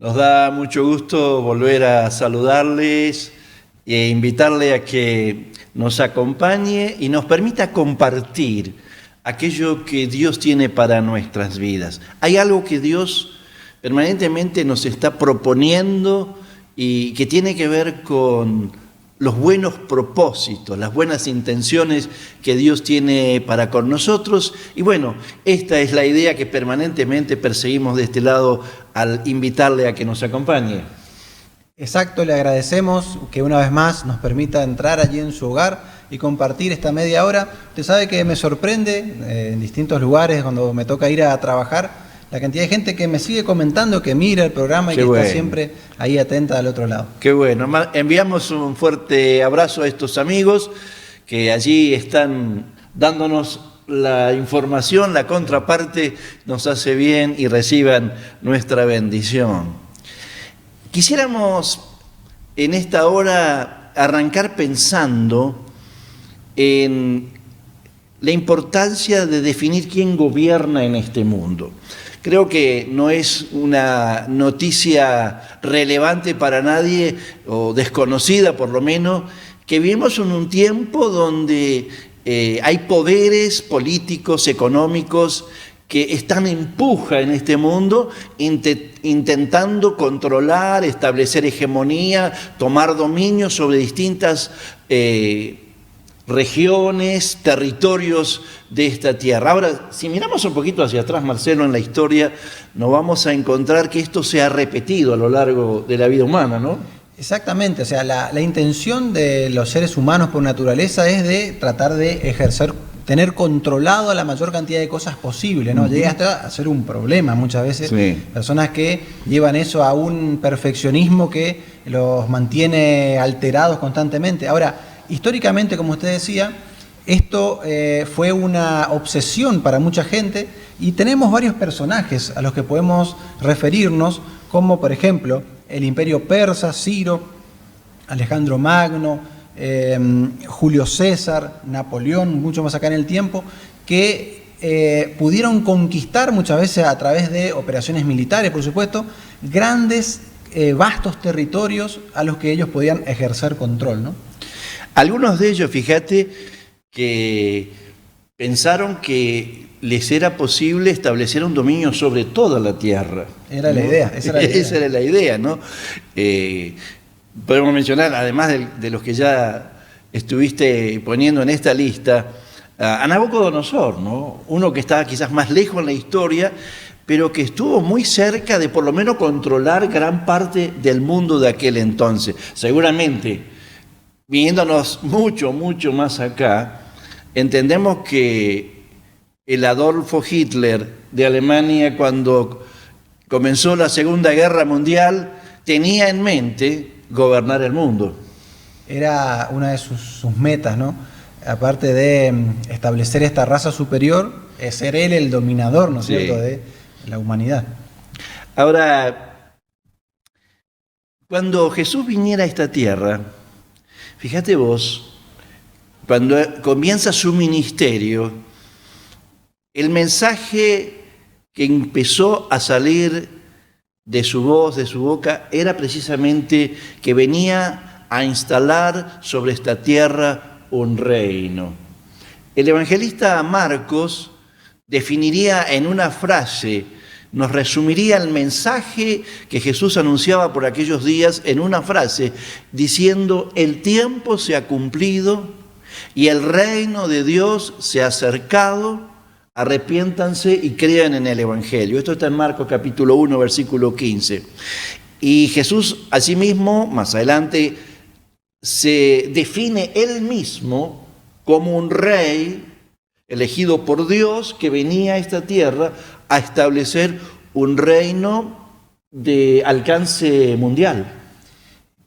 Nos da mucho gusto volver a saludarles e invitarle a que nos acompañe y nos permita compartir aquello que Dios tiene para nuestras vidas. Hay algo que Dios permanentemente nos está proponiendo y que tiene que ver con los buenos propósitos, las buenas intenciones que Dios tiene para con nosotros. Y bueno, esta es la idea que permanentemente perseguimos de este lado al invitarle a que nos acompañe. Exacto, le agradecemos que una vez más nos permita entrar allí en su hogar y compartir esta media hora. Usted sabe que me sorprende en distintos lugares cuando me toca ir a trabajar la cantidad de gente que me sigue comentando, que mira el programa y que está siempre ahí atenta al otro lado. Qué bueno. Enviamos un fuerte abrazo a estos amigos que allí están dándonos la información, la contraparte nos hace bien y reciban nuestra bendición. Quisiéramos en esta hora arrancar pensando en la importancia de definir quién gobierna en este mundo. Creo que no es una noticia relevante para nadie, o desconocida por lo menos, que vivimos en un tiempo donde hay poderes políticos, económicos, que están en puja en este mundo, intentando controlar, establecer hegemonía, tomar dominio sobre distintas regiones, territorios de esta tierra. Ahora, si miramos un poquito hacia atrás, Marcelo, en la historia, nos vamos a encontrar que esto se ha repetido a lo largo de la vida humana, ¿no? Exactamente, o sea, la intención de los seres humanos por naturaleza es de tratar de ejercer, tener controlado a la mayor cantidad de cosas posible, ¿no? Llega hasta a ser un problema muchas veces. Sí. Personas que llevan eso a un perfeccionismo que los mantiene alterados constantemente. Ahora, históricamente, como usted decía, esto fue una obsesión para mucha gente y tenemos varios personajes a los que podemos referirnos, como por ejemplo el Imperio Persa, Ciro, Alejandro Magno, Julio César, Napoleón, mucho más acá en el tiempo, que pudieron conquistar muchas veces a través de operaciones militares, por supuesto, grandes, vastos territorios a los que ellos podían ejercer control, ¿no? Algunos de ellos, fíjate, que pensaron que les era posible establecer un dominio sobre toda la tierra. Era, ¿no? La idea, esa era la idea, ¿no? Podemos mencionar, además de los que ya estuviste poniendo en esta lista, a Nabucodonosor, ¿no? Uno que está quizás más lejos en la historia, pero que estuvo muy cerca de por lo menos controlar gran parte del mundo de aquel entonces. Seguramente, viéndonos mucho más acá, entendemos que el Adolfo Hitler de Alemania, cuando comenzó la Segunda Guerra Mundial, tenía en mente gobernar el mundo. Era una de sus metas, ¿no? Aparte de establecer esta raza superior, ser él el dominador, ¿no es cierto?, de la humanidad. Ahora, cuando Jesús viniera a esta tierra, fíjate vos, cuando comienza su ministerio, el mensaje que empezó a salir de su voz, de su boca, era precisamente que venía a instalar sobre esta tierra un reino. El evangelista Marcos definiría en una frase, nos resumiría el mensaje que Jesús anunciaba por aquellos días en una frase, diciendo: el tiempo se ha cumplido y el reino de Dios se ha acercado, arrepiéntanse y crean en el Evangelio. Esto está en Marcos capítulo 1, versículo 15. Y Jesús, asimismo, más adelante, se define él mismo como un rey elegido por Dios que venía a esta tierra a establecer un reino de alcance mundial.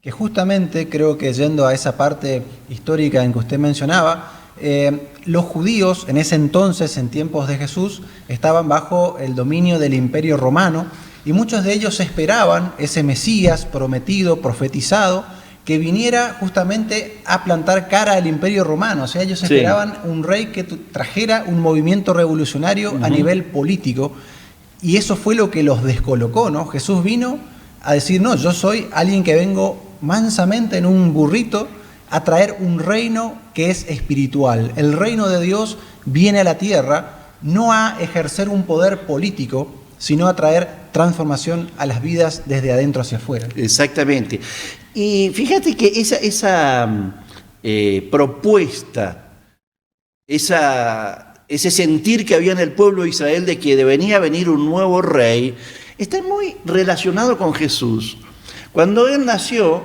Que justamente creo que yendo a esa parte histórica en que usted mencionaba, los judíos en ese entonces, en tiempos de Jesús, estaban bajo el dominio del Imperio Romano y muchos de ellos esperaban ese Mesías prometido, profetizado, que viniera justamente a plantar cara al Imperio Romano. O sea, ellos esperaban un rey que trajera un movimiento revolucionario a nivel político, y eso fue lo que los descolocó, ¿no? Jesús vino a decir, no, yo soy alguien que vengo mansamente en un burrito a traer un reino que es espiritual. El reino de Dios viene a la tierra no a ejercer un poder político, sino a traer transformación a las vidas desde adentro hacia afuera. Exactamente. Y fíjate que esa propuesta, ese sentir que había en el pueblo de Israel de que debería venir un nuevo rey, está muy relacionado con Jesús. Cuando él nació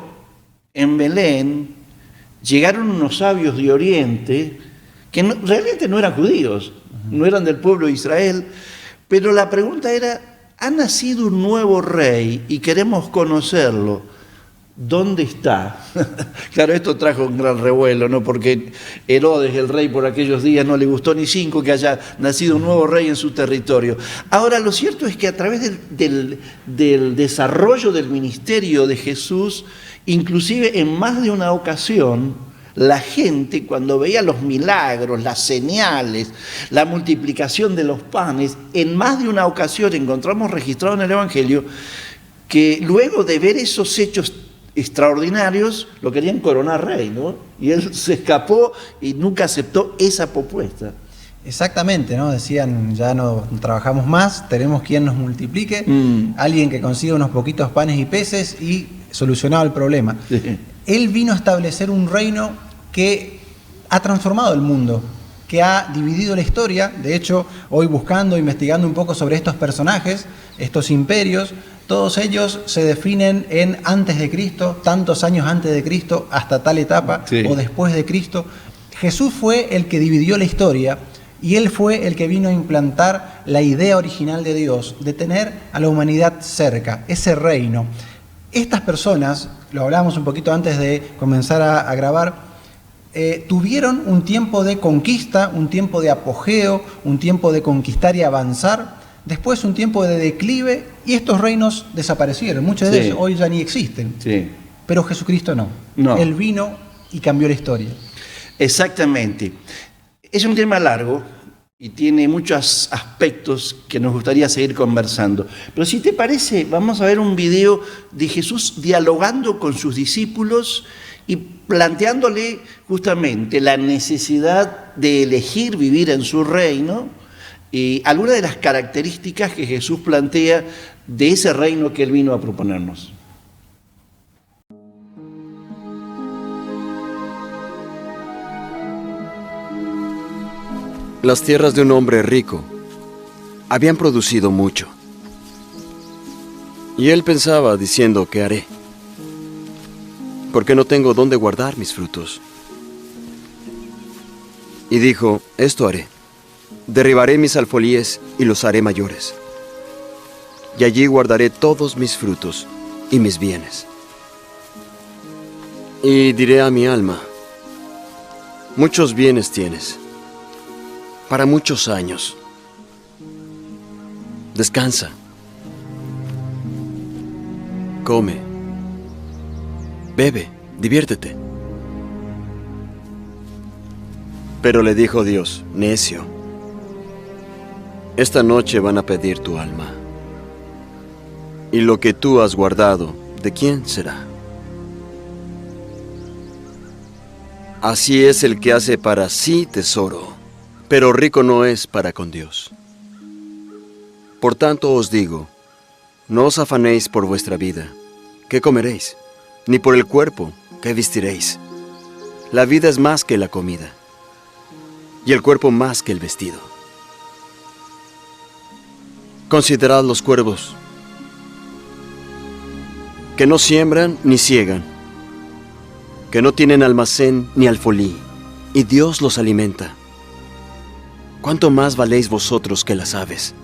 en Belén, llegaron unos sabios de Oriente que realmente no eran judíos, no eran del pueblo de Israel, pero la pregunta era, ha nacido un nuevo rey y queremos conocerlo. ¿Dónde está? Claro, esto trajo un gran revuelo, ¿no? Porque Herodes, el rey por aquellos días, no le gustó ni cinco que haya nacido un nuevo rey en su territorio. Ahora, lo cierto es que a través del desarrollo del ministerio de Jesús, inclusive en más de una ocasión, la gente cuando veía los milagros, las señales, la multiplicación de los panes, en más de una ocasión encontramos registrado en el Evangelio que luego de ver esos hechos extraordinarios lo querían coronar rey, ¿no? Y él se escapó y nunca aceptó esa propuesta. Exactamente, ¿no? Decían, ya no trabajamos más, tenemos quien nos multiplique, alguien que consiga unos poquitos panes y peces y solucionado el problema. Sí. Él vino a establecer un reino que ha transformado el mundo, que ha dividido la historia. De hecho, hoy buscando, investigando un poco sobre estos personajes, estos imperios, todos ellos se definen en antes de Cristo, tantos años antes de Cristo, hasta tal etapa, sí, o después de Cristo. Jesús fue el que dividió la historia y Él fue el que vino a implantar la idea original de Dios, de tener a la humanidad cerca, ese reino. Estas personas, lo hablábamos un poquito antes de comenzar a grabar, tuvieron un tiempo de conquista, un tiempo de apogeo, un tiempo de conquistar y avanzar, después un tiempo de declive y estos reinos desaparecieron. Muchos de ellos hoy ya ni existen. Sí. Pero Jesucristo no. Él vino y cambió la historia. Exactamente. Es un tema largo y tiene muchos aspectos que nos gustaría seguir conversando. Pero si te parece, vamos a ver un video de Jesús dialogando con sus discípulos y planteándole justamente la necesidad de elegir vivir en su reino y algunas de las características que Jesús plantea de ese reino que Él vino a proponernos. Las tierras de un hombre rico habían producido mucho. Y él pensaba diciendo, ¿qué haré? Porque no tengo dónde guardar mis frutos. Y dijo, esto haré. Derribaré mis alfolíes y los haré mayores. Y allí guardaré todos mis frutos y mis bienes. Y diré a mi alma, muchos bienes tienes, para muchos años. Descansa. Come. Bebe, diviértete. Pero le dijo Dios, necio, esta noche van a pedir tu alma. Y lo que tú has guardado, ¿de quién será? Así es el que hace para sí tesoro, pero rico no es para con Dios. Por tanto os digo, no os afanéis por vuestra vida, ¿qué comeréis? Ni por el cuerpo, ¿qué vestiréis? La vida es más que la comida, y el cuerpo más que el vestido. Considerad los cuervos, que no siembran ni siegan, que no tienen almacén ni alfolí, y Dios los alimenta. ¿Cuánto más valéis vosotros que las aves?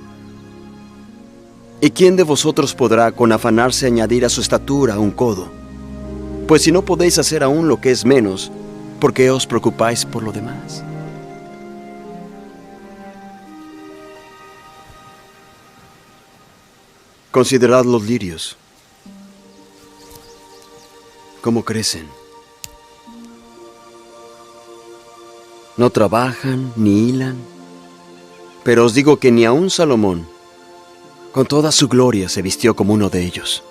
¿Y quién de vosotros podrá con afanarse añadir a su estatura un codo? Pues si no podéis hacer aún lo que es menos, ¿por qué os preocupáis por lo demás? Considerad los lirios, cómo crecen. No trabajan ni hilan, pero os digo que ni aun Salomón, con toda su gloria, se vistió como uno de ellos.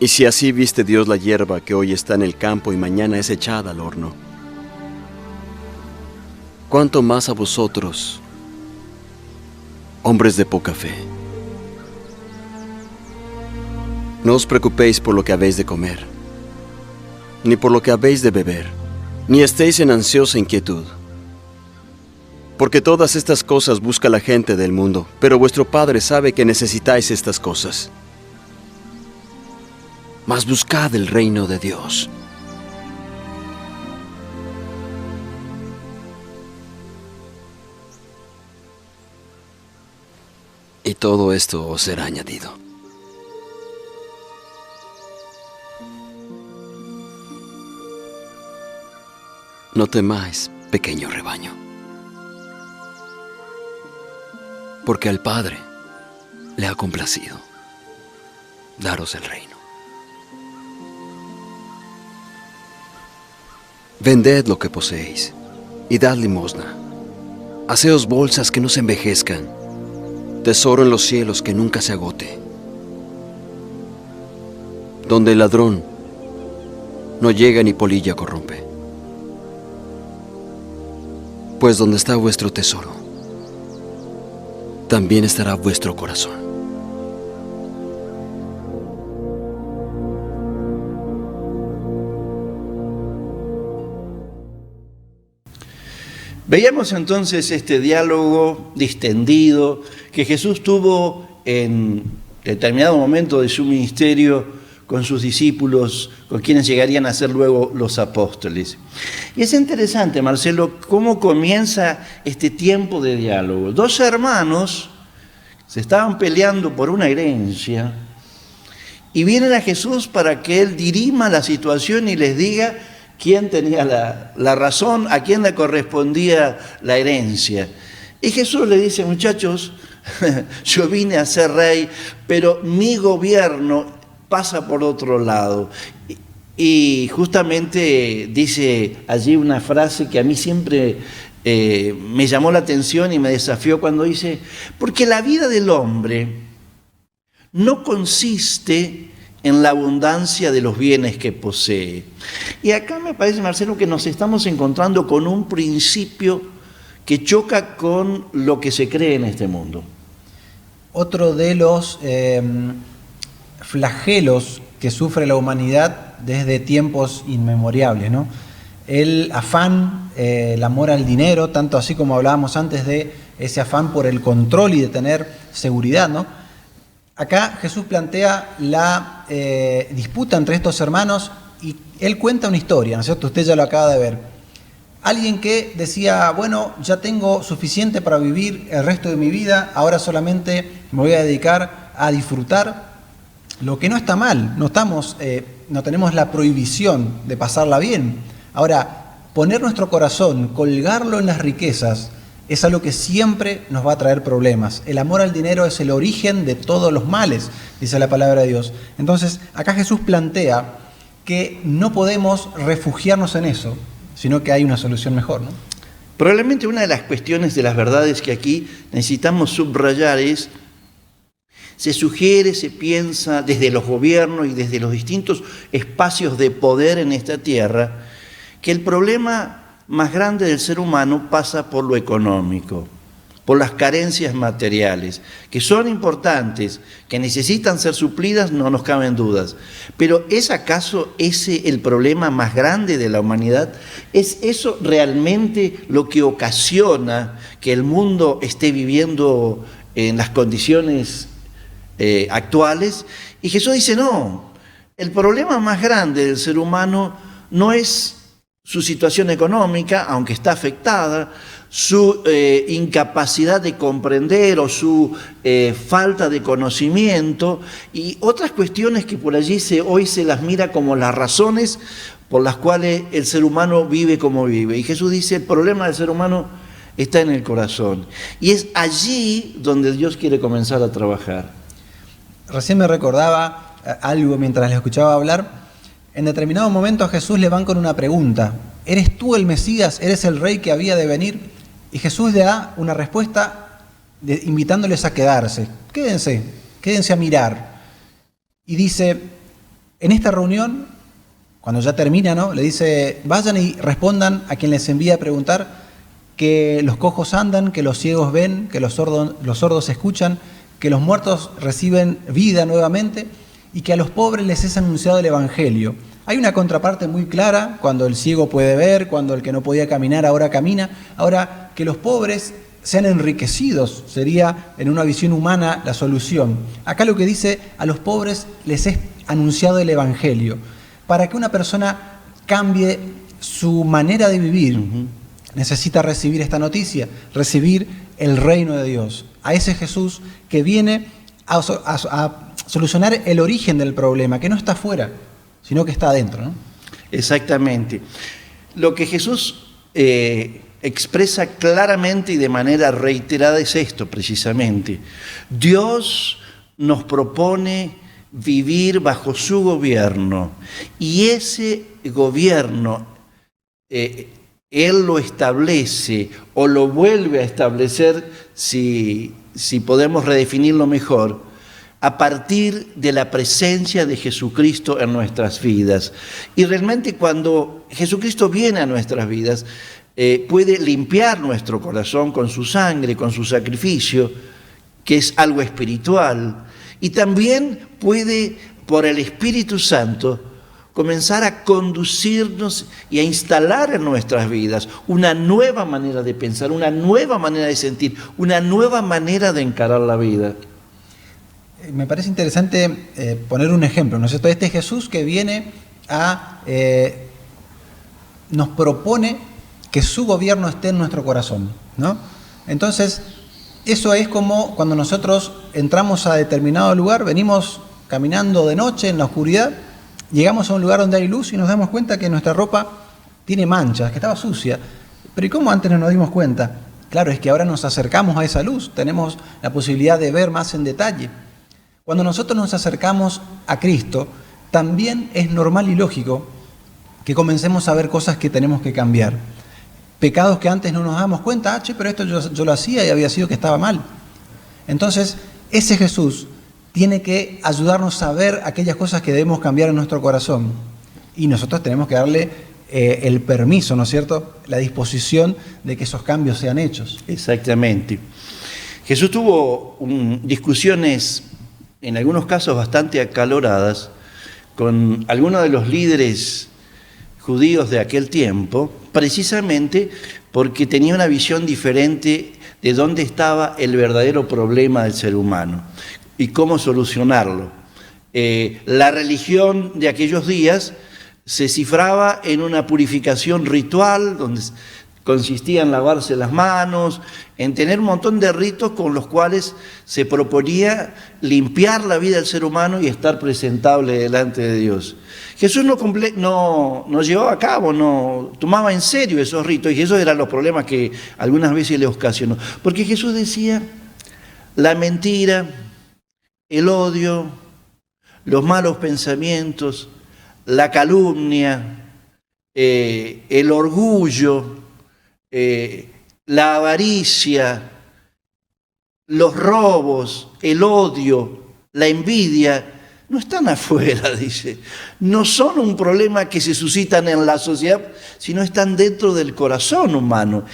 Y si así viste Dios la hierba que hoy está en el campo y mañana es echada al horno, ¿cuánto más a vosotros, hombres de poca fe? No os preocupéis por lo que habéis de comer, ni por lo que habéis de beber, ni estéis en ansiosa inquietud. Porque todas estas cosas busca la gente del mundo, pero vuestro Padre sabe que necesitáis estas cosas. Mas buscad el reino de Dios. Y todo esto os será añadido. No temáis, pequeño rebaño, porque al Padre le ha complacido daros el reino. Vended lo que poseéis y dad limosna. Haceos bolsas que no se envejezcan, tesoro en los cielos que nunca se agote, donde el ladrón no llega ni polilla corrompe. Pues donde está vuestro tesoro, también estará vuestro corazón. Veíamos entonces este diálogo distendido que Jesús tuvo en determinado momento de su ministerio con sus discípulos, con quienes llegarían a ser luego los apóstoles. Y es interesante, Marcelo, cómo comienza este tiempo de diálogo. Dos hermanos se estaban peleando por una herencia y vienen a Jesús para que Él dirima la situación y les diga quién tenía la razón, a quién le correspondía la herencia. Y Jesús le dice: muchachos, yo vine a ser rey, pero mi gobierno pasa por otro lado. Y justamente dice allí una frase que a mí siempre me llamó la atención y me desafió cuando dice: porque la vida del hombre no consiste en la abundancia de los bienes que posee. Y acá me parece, Marcelo, que nos estamos encontrando con un principio que choca con lo que se cree en este mundo. Otro de los flagelos que sufre la humanidad desde tiempos inmemorables, ¿no? El afán, el amor al dinero, tanto así como hablábamos antes de ese afán por el control y de tener seguridad, ¿no? Acá Jesús plantea la disputa entre estos hermanos y Él cuenta una historia, ¿no es cierto? Usted ya lo acaba de ver. Alguien que decía: bueno, ya tengo suficiente para vivir el resto de mi vida, ahora solamente me voy a dedicar a disfrutar, lo que no está mal, no tenemos la prohibición de pasarla bien. Ahora, poner nuestro corazón, colgarlo en las riquezas, es algo que siempre nos va a traer problemas. El amor al dinero es el origen de todos los males, dice la palabra de Dios. Entonces, acá Jesús plantea que no podemos refugiarnos en eso, sino que hay una solución mejor, ¿no? Probablemente una de las cuestiones de las verdades que aquí necesitamos subrayar es: se sugiere, se piensa desde los gobiernos y desde los distintos espacios de poder en esta tierra, que el problema más grande del ser humano pasa por lo económico, por las carencias materiales, que son importantes, que necesitan ser suplidas, no nos caben dudas. Pero ¿es acaso ese el problema más grande de la humanidad? ¿Es eso realmente lo que ocasiona que el mundo esté viviendo en las condiciones actuales? Y Jesús dice: no, el problema más grande del ser humano no es su situación económica, aunque está afectada, su incapacidad de comprender o su falta de conocimiento y otras cuestiones que por allí hoy se las mira como las razones por las cuales el ser humano vive como vive. Y Jesús dice: el problema del ser humano está en el corazón. Y es allí donde Dios quiere comenzar a trabajar. Recién me recordaba algo mientras le escuchaba hablar. En determinado momento a Jesús le van con una pregunta: ¿eres tú el Mesías? ¿Eres el rey que había de venir? Y Jesús le da una respuesta invitándoles a quedarse. Quédense a mirar. Y dice: En esta reunión, cuando ya termina, ¿no?, le dice, vayan y respondan a quien les envía a preguntar, que los cojos andan, que los ciegos ven, que los sordos escuchan, que los muertos reciben vida nuevamente y que a los pobres les es anunciado el Evangelio. Hay una contraparte muy clara, cuando el ciego puede ver, cuando el que no podía caminar ahora camina. Ahora, que los pobres sean enriquecidos sería, en una visión humana, la solución. Acá lo que dice, a los pobres les es anunciado el Evangelio. Para que una persona cambie su manera de vivir, necesita recibir esta noticia, recibir el reino de Dios. A ese Jesús que viene a solucionar el origen del problema, que no está afuera, sino que está adentro, ¿no? Exactamente. Lo que Jesús expresa claramente y de manera reiterada es esto, precisamente. Dios nos propone vivir bajo su gobierno, y ese gobierno Él lo establece o lo vuelve a establecer, si podemos redefinirlo mejor, a partir de la presencia de Jesucristo en nuestras vidas. Y realmente cuando Jesucristo viene a nuestras vidas, puede limpiar nuestro corazón con su sangre, con su sacrificio, que es algo espiritual. Y también puede, por el Espíritu Santo, comenzar a conducirnos y a instalar en nuestras vidas una nueva manera de pensar, una nueva manera de sentir, una nueva manera de encarar la vida. Me parece interesante poner un ejemplo, ¿no es cierto? Este Jesús que viene nos propone que su gobierno esté en nuestro corazón, ¿no? Entonces, eso es como cuando nosotros entramos a determinado lugar, venimos caminando de noche en la oscuridad, llegamos a un lugar donde hay luz y nos damos cuenta que nuestra ropa tiene manchas, que estaba sucia. Pero ¿y cómo antes no nos dimos cuenta? Claro, es que ahora nos acercamos a esa luz, tenemos la posibilidad de ver más en detalle. Cuando nosotros nos acercamos a Cristo, también es normal y lógico que comencemos a ver cosas que tenemos que cambiar. Pecados que antes no nos damos cuenta, pero esto yo lo hacía y había sido que estaba mal. Entonces, ese Jesús tiene que ayudarnos a ver aquellas cosas que debemos cambiar en nuestro corazón. Y nosotros tenemos que darle el permiso, ¿no es cierto?, la disposición de que esos cambios sean hechos. Exactamente. Jesús tuvo discusiones, en algunos casos bastante acaloradas, con algunos de los líderes judíos de aquel tiempo, precisamente porque tenía una visión diferente de dónde estaba el verdadero problema del ser humano y cómo solucionarlo. La religión de aquellos días se cifraba en una purificación ritual, donde consistía en lavarse las manos, en tener un montón de ritos con los cuales se proponía limpiar la vida del ser humano y estar presentable delante de Dios. Jesús no llevaba a cabo, no tomaba en serio esos ritos, y esos eran los problemas que algunas veces le ocasionó. Porque Jesús decía, la mentira, el odio, los malos pensamientos, la calumnia, el orgullo, la avaricia, los robos, el odio, la envidia, no están afuera, dice. No son un problema que se suscitan en la sociedad, sino están dentro del corazón humano.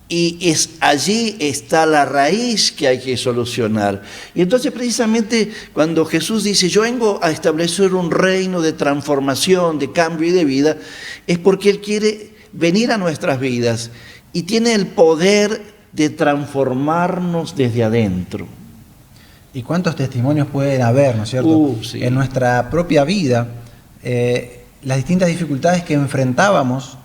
Y allí está la raíz que hay que solucionar. Y entonces precisamente cuando Jesús dice, yo vengo a establecer un reino de transformación, de cambio y de vida, es porque Él quiere venir a nuestras vidas y tiene el poder de transformarnos desde adentro. ¿Y cuántos testimonios pueden haber, ¿no es cierto? Sí. En nuestra propia vida, las distintas dificultades que enfrentábamos,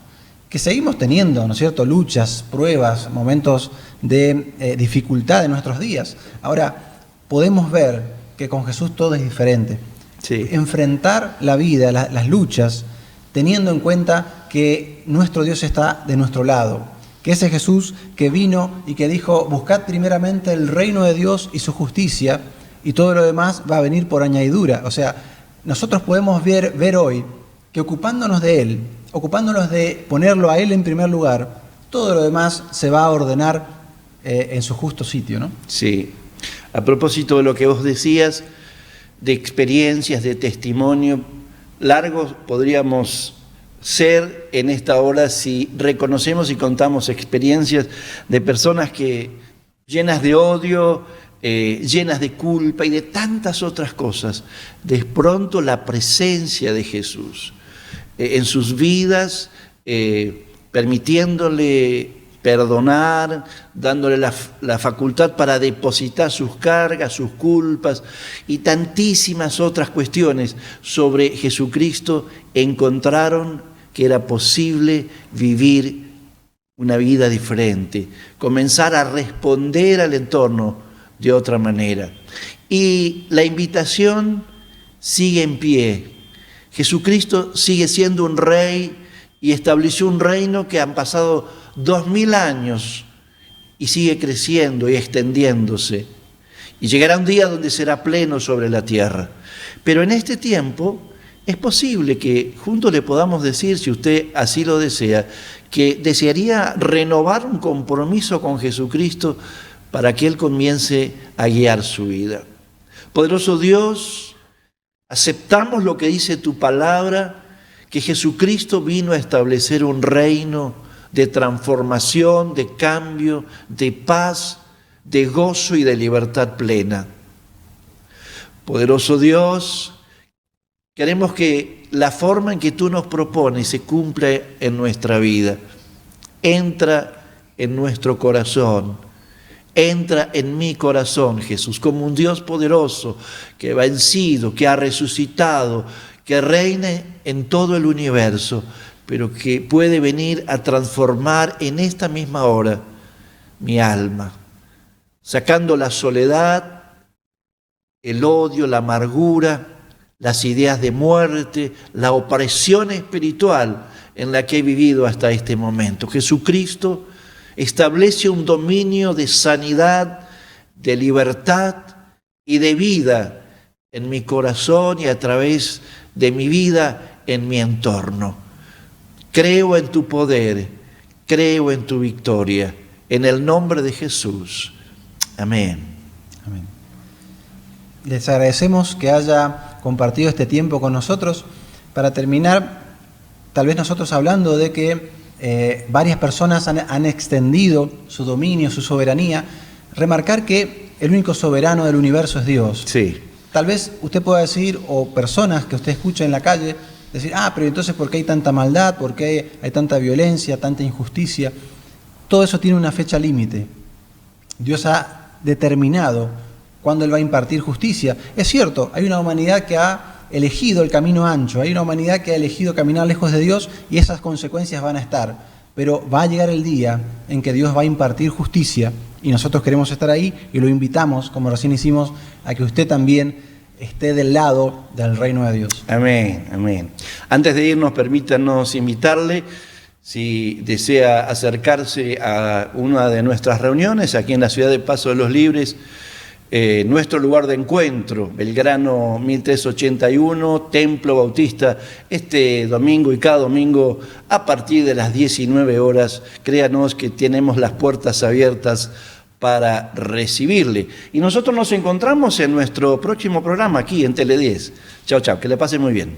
que seguimos teniendo, ¿no es cierto? Luchas, pruebas, momentos de dificultad en nuestros días. Ahora, podemos ver que con Jesús todo es diferente. Sí. Enfrentar la vida, las luchas, teniendo en cuenta que nuestro Dios está de nuestro lado, que ese Jesús que vino y que dijo, buscad primeramente el reino de Dios y su justicia, y todo lo demás va a venir por añadidura. O sea, nosotros podemos ver hoy que ocupándonos de Él, ocupándonos de ponerlo a Él en primer lugar, todo lo demás se va a ordenar en su justo sitio, ¿no? Sí. A propósito de lo que vos decías, de experiencias, de testimonio. Largos podríamos ser en esta hora si reconocemos y contamos experiencias de personas que llenas de odio, llenas de culpa y de tantas otras cosas, de pronto la presencia de Jesús en sus vidas, permitiéndole perdonar, dándole la facultad para depositar sus cargas, sus culpas y tantísimas otras cuestiones sobre Jesucristo, encontraron que era posible vivir una vida diferente, comenzar a responder al entorno de otra manera. Y la invitación sigue en pie. Jesucristo sigue siendo un rey y estableció un reino que han pasado 2000 años y sigue creciendo y extendiéndose. Y llegará un día donde será pleno sobre la tierra. Pero en este tiempo es posible que juntos le podamos decir, si usted así lo desea, que desearía renovar un compromiso con Jesucristo para que Él comience a guiar su vida. Poderoso Dios, aceptamos lo que dice tu palabra, que Jesucristo vino a establecer un reino de transformación, de cambio, de paz, de gozo y de libertad plena. Poderoso Dios, queremos que la forma en que tú nos propones se cumpla en nuestra vida. Entra en nuestro corazón, entra en mi corazón, Jesús, como un Dios poderoso que ha vencido, que ha resucitado, que reine en todo el universo, pero que puede venir a transformar en esta misma hora mi alma, sacando la soledad, el odio, la amargura, las ideas de muerte, la opresión espiritual en la que he vivido hasta este momento. Jesucristo establece un dominio de sanidad, de libertad y de vida en mi corazón y a través de mi vida en mi entorno. Creo en tu poder, creo en tu victoria. En el nombre de Jesús. Amén. Amén. Les agradecemos que haya compartido este tiempo con nosotros. Para terminar, tal vez nosotros hablando de que varias personas han extendido su dominio, su soberanía, remarcar que el único soberano del universo es Dios. Sí. Tal vez usted pueda decir, o personas que usted escucha en la calle, decir, pero entonces ¿por qué hay tanta maldad? ¿Por qué hay tanta violencia, tanta injusticia? Todo eso tiene una fecha límite. Dios ha determinado cuándo Él va a impartir justicia. Es cierto, hay una humanidad que ha elegido el camino ancho, hay una humanidad que ha elegido caminar lejos de Dios y esas consecuencias van a estar. Pero va a llegar el día en que Dios va a impartir justicia y nosotros queremos estar ahí y lo invitamos, como recién hicimos, a que usted también esté del lado del reino de Dios. Amén, amén. Antes de irnos, permítanos invitarle, si desea acercarse a una de nuestras reuniones aquí en la ciudad de Paso de los Libres, nuestro lugar de encuentro, Belgrano 1381, Templo Bautista, este domingo y cada domingo a partir de las 19 horas, créanos que tenemos las puertas abiertas para recibirle. Y nosotros nos encontramos en nuestro próximo programa aquí en Tele 10. Chao, chao, que le pase muy bien.